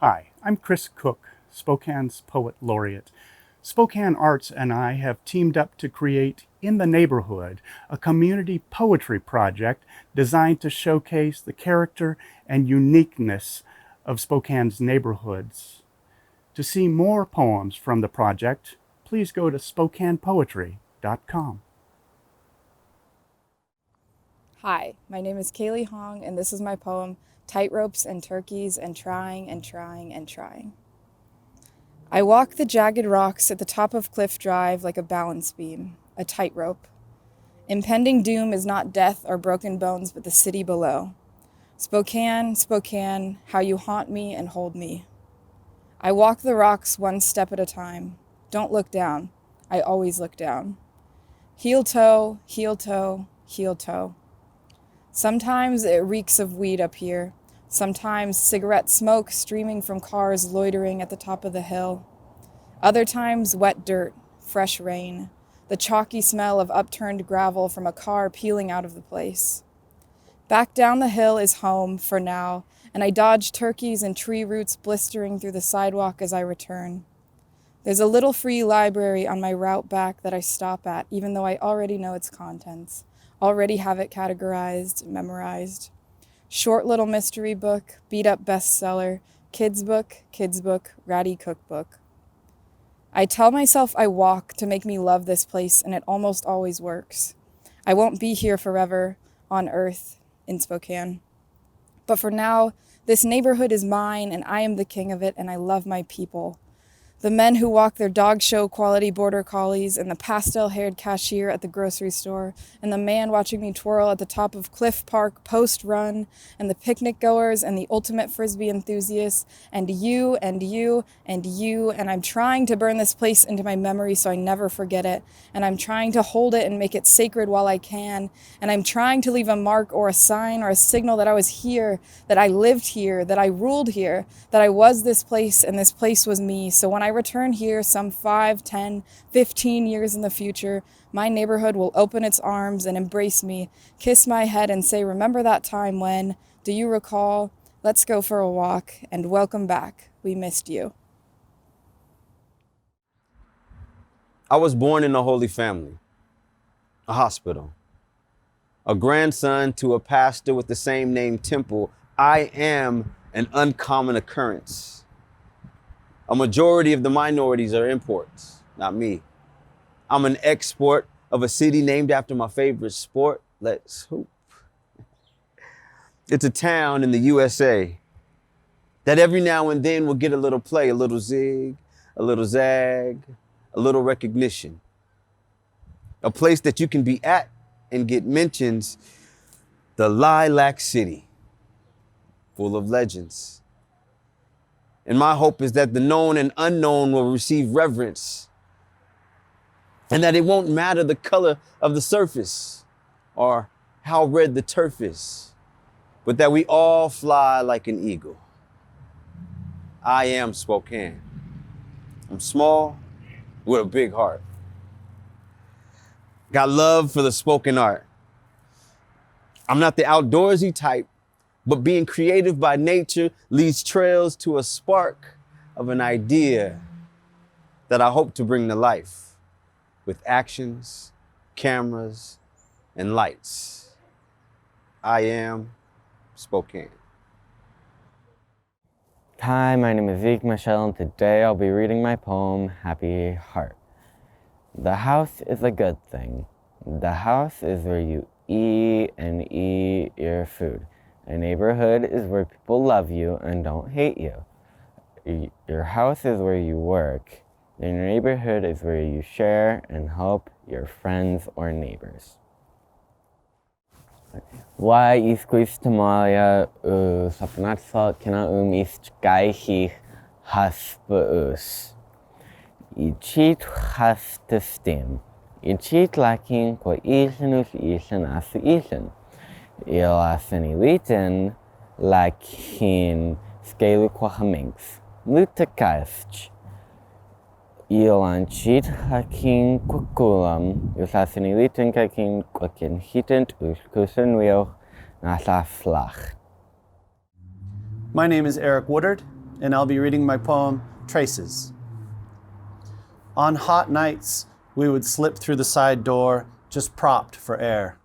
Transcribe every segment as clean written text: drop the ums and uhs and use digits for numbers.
Hi, I'm Chris Cook, Spokane's Poet Laureate. Spokane Arts and I have teamed up to create In the Neighborhood, a community poetry project designed to showcase the character and uniqueness of Spokane's neighborhoods. To see more poems from the project, please go to SpokanePoetry.com. Hi, my name is Kailee Haong, and this is my poem, Tightropes&Turkeys&Trying&Trying&Trying. I walk the jagged rocks at the top of Cliff Drive like a balance beam, a tightrope. Impending doom is not death or broken bones, but the city below. Spokane, Spokane, how you haunt me and hold me. I walk the rocks one step at a time. Don't look down. I always look down. Heel toe, heel toe, heel toe. Sometimes it reeks of weed up here. Sometimes cigarette smoke streaming from cars loitering at the top of the hill. Other times wet dirt, fresh rain, the chalky smell of upturned gravel from a car peeling out of the place. Back down the hill is home for now, and I dodge turkeys and tree roots blistering through the sidewalk as I return. There's a little free library on my route back that I stop at, even though I already know its contents. Already have it categorized, memorized. Short little mystery book, beat up bestseller, kids book, ratty cookbook. I tell myself I walk to make me love this place, and it almost always works. I won't be here forever on earth in Spokane. But for now, this neighborhood is mine, and I am the king of it, and I love my people. The men who walk their dog show quality border collies, and the pastel-haired cashier at the grocery store, and the man watching me twirl at the top of Cliff Park post-run, and the picnic goers, and the ultimate Frisbee enthusiasts, and you, and you, and you, and I'm trying to burn this place into my memory so I never forget it, and I'm trying to hold it and make it sacred while I can, and I'm trying to leave a mark or a sign or a signal that I was here, that I lived here, that I ruled here, that I was this place, and this place was me. So when I return here some 5, 10, 15 years in the future, my neighborhood will open its arms and embrace me, kiss my head and say, remember that time when, do you recall? Let's go for a walk, and welcome back. We missed you. I was born in a holy family, a hospital, a grandson to a pastor with the same name Temple. I am an uncommon occurrence. A majority of the minorities are imports, not me. I'm an export of a city named after my favorite sport. Let's hoop. It's a town in the USA that every now and then will get a little play, a little zig, a little zag, a little recognition. A place that you can be at and get mentions, the Lilac City, full of legends. And my hope is that the known and unknown will receive reverence, and that it won't matter the color of the surface or how red the turf is, but that we all fly like an eagle. I am Spokane. I'm small with a big heart. Got love for the spoken art. I'm not the outdoorsy type, but being creative by nature leads trails to a spark of an idea that I hope to bring to life with actions, cameras, and lights. I am Spokane. Hi, my name is Ezeequal Michel, and today I'll be reading my poem, Happy Heart. The house is a good thing. The house is where you eat and eat your food. A neighborhood is where people love you and don't hate you. Your house is where you work. Your neighborhood is where you share and help your friends or neighbors. Why isquis tamalia sapnatsal kina istgaihi Spʔus. Ichit hastistim. Ichit lakin ko isenus isen asu isen. Ilasenilitin lakin scaluquahaminx. Lutakast. Ilanchit hakin kukulam. Ilasenilitin kakin quakin hitent uskusenwil nasaflach. My name is Eric Woodard. and I'll be reading my poem, Traces. On hot nights, we would slip through the side door, just propped for air,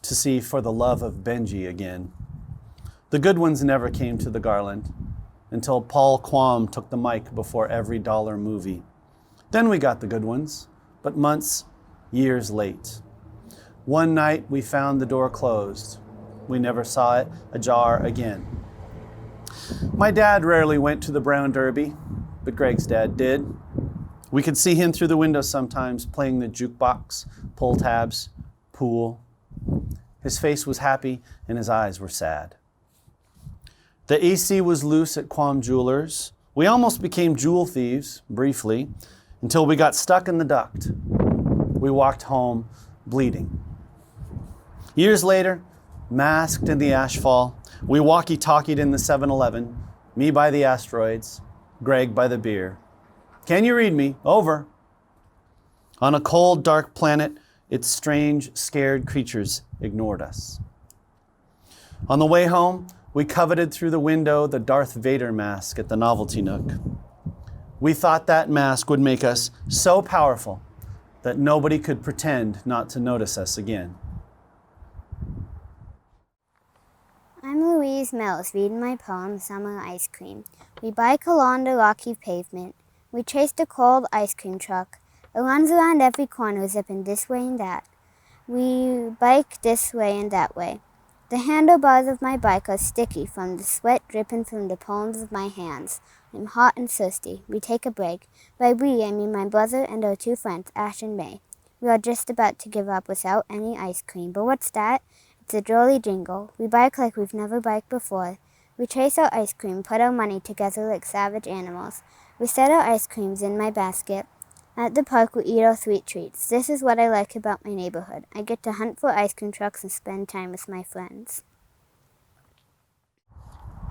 to see For the Love of Benji again. The good ones never came to the Garland, until Paul Quam took the mic before every dollar movie. Then we got the good ones, but months, years late. One night we found the door closed. We never saw it ajar again. My dad rarely went to the Browne Derby, but Greg's dad did. We could see him through the window sometimes playing the jukebox, pull tabs, pool. His face was happy and his eyes were sad. The AC was loose at Quam Jewelers. We almost became jewel thieves, briefly, until we got stuck in the duct. We walked home bleeding. Years later, masked in the ashfall, we walkie-talkied in the 7-Eleven, me by the asteroids, Greg by the beer. Can you read me? Over. On a cold, dark planet, its strange, scared creatures ignored us. On the way home, we coveted through the window the Darth Vader mask at the Novelty Nook. We thought that mask would make us so powerful that nobody could pretend not to notice us again. I'm Louise Mills, reading my poem, Summer Ice Cream. We bike along the rocky pavement. We chase the cold ice cream truck. It runs around every corner, zipping this way and that. We bike this way and that way. The handlebars of my bike are sticky from the sweat dripping from the palms of my hands. I'm hot and thirsty. We take a break. By we, I mean my brother and our two friends, Ash and May. We are just about to give up without any ice cream. But what's that? It's a jolly jingle. We bike like we've never biked before. We chase our ice cream, put our money together like savage animals. We set our ice creams in my basket. At the park, we eat our sweet treats. This is what I like about my neighborhood. I get to hunt for ice cream trucks and spend time with my friends.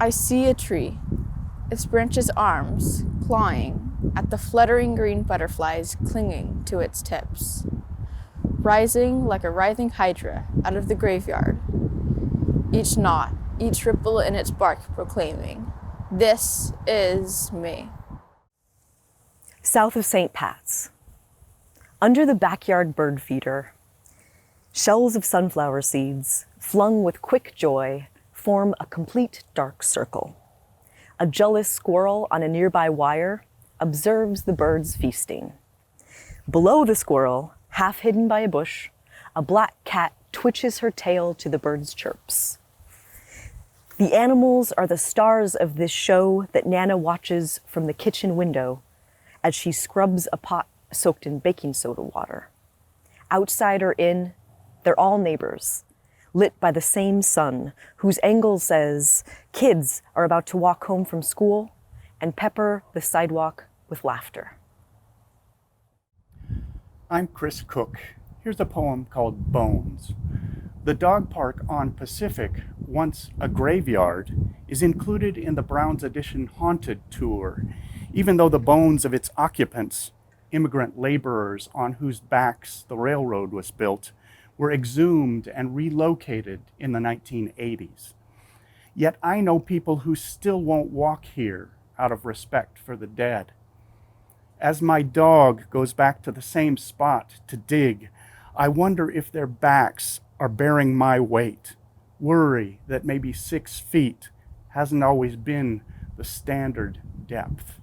I see a tree, its branches arms, clawing at the fluttering green butterflies clinging to its tips, rising like a writhing hydra out of the graveyard, each knot, each ripple in its bark proclaiming, "This is me." South of St. Pat's, under the backyard bird feeder, shells of sunflower seeds, flung with quick joy, form a complete dark circle. A jealous squirrel on a nearby wire observes the birds feasting. Below the squirrel, half hidden by a bush, a black cat twitches her tail to the birds' chirps. The animals are the stars of this show that Nana watches from the kitchen window as she scrubs a pot soaked in baking soda water. Outside or in, they're all neighbors, lit by the same sun, whose angle says kids are about to walk home from school and pepper the sidewalk with laughter. I'm Chris Cook. Here's a poem called Bones. The dog park on Pacific, once a graveyard, is included in the Browne's Edition Haunted Tour, even though the bones of its occupants, immigrant laborers on whose backs the railroad was built, were exhumed and relocated in the 1980s. Yet I know people who still won't walk here out of respect for the dead. As my dog goes back to the same spot to dig, I wonder if their backs are bearing my weight, worry that maybe 6 feet hasn't always been the standard depth.